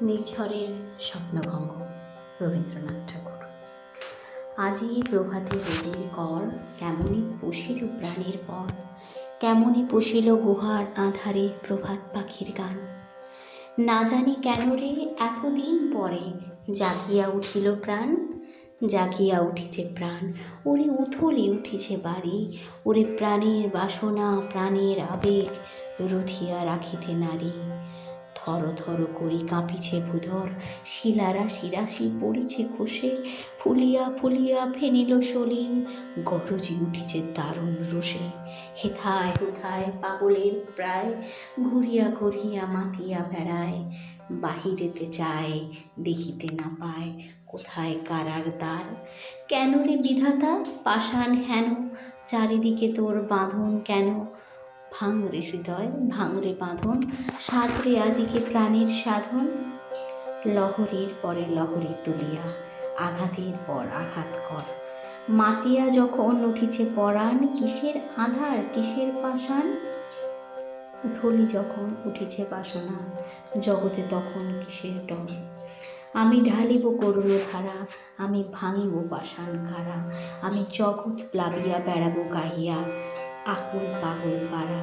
নির্ঝরের স্বপ্নভঙ্গ রবীন্দ্রনাথ ঠাকুর। আজি প্রভাতে রবির কর, কেমনই পুষিল প্রাণের পর, কেমনই পুষিল গুহার আধারে প্রভাত পাখির গান। না জানি কেন রে এতদিন পরে জাগিয়া উঠিল প্রাণ, জাগিয়া উঠিছে প্রাণ, ওরে উথলি উঠিছে বাড়ি, ওরে প্রাণের বাসনা প্রাণের আবেগ রথিয়া রাখিতে নারী। থর থর করি কাঁপিছে ভূধর, শিলারাশি রাশি পড়িছে খসে, ফুলিয়া ফুলিয়া ফেনিল সলিল, গরজি উঠিছে দারুণ রোষে। হেথায় হুথায় পাগলের প্রায়, ঘুরিয়া ঘুরিয়া মাতিয়া বেড়ায়, বাহিরেতে চায় দেখিতে না পায়, কোথায় কারার দ্বার। কেন রে বিধাতা পাষাণ হেন, চারিদিকে তোর বাঁধন কেন? ভাঙরে হৃদয় ভাঙরে বাঁধন, সাধরে আজিকে প্রাণের সাধন। লহরীর পরে লহরী তুলিয়া আঘাতের পর আঘাত কর, মাতিয়া যখন উঠিছে পরাণ, কিসের আধার কিসের পাষাণ। উথলি যখন উঠিছে বাসনা, জগতে তখন কিসের ডর। আমি ঢালিব করুণ ধারা, আমি ভাঙিব পাষাণ কারা, আমি জগৎ প্লাবিয়া বেড়াবো গাহিয়া আকুল পাগল পাড়া।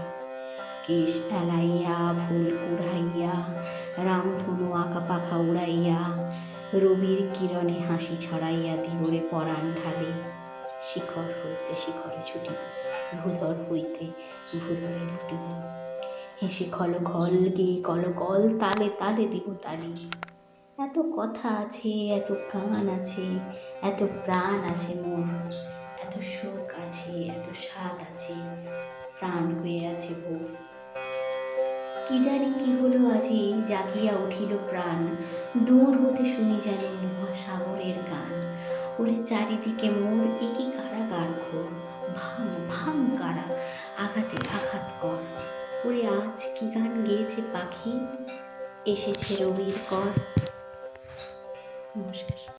কেশ এলাইয়া ফুল কুড়াইয়া, রামধনু আঁকা পাখা উড়াইয়া, রবির কিরণে হাসি ছড়াইয়া দিবরে পরাণ ঢালি। শিখর হইতে শিখরে ছুটিব, ভূধর হইতে ভূধরে লুটিব, হেসে খল খল গেয়ে কল কল, তালে তালে দিব তালি। এত কথা আছে, এত গান আছে, এত প্রাণ আছে মোর, এত সুখ আছে, এত স্বাদ আছে, প্রাণ হয়ে আছে ভোর। কি জানি কি হলো আজি জাগিয়া উঠিল প্রাণ, দূর হতে শুনি যেন মহাসাগরের গান। ওরে চারিদিকে মোর একই কারাগার ঘোর, ভাঙ ভাঙ কারা, আঘাতে আঘাত কর। ওরে আজ কি গান গেয়েছে পাখি, এসেছে রবির কর। নমস্কার।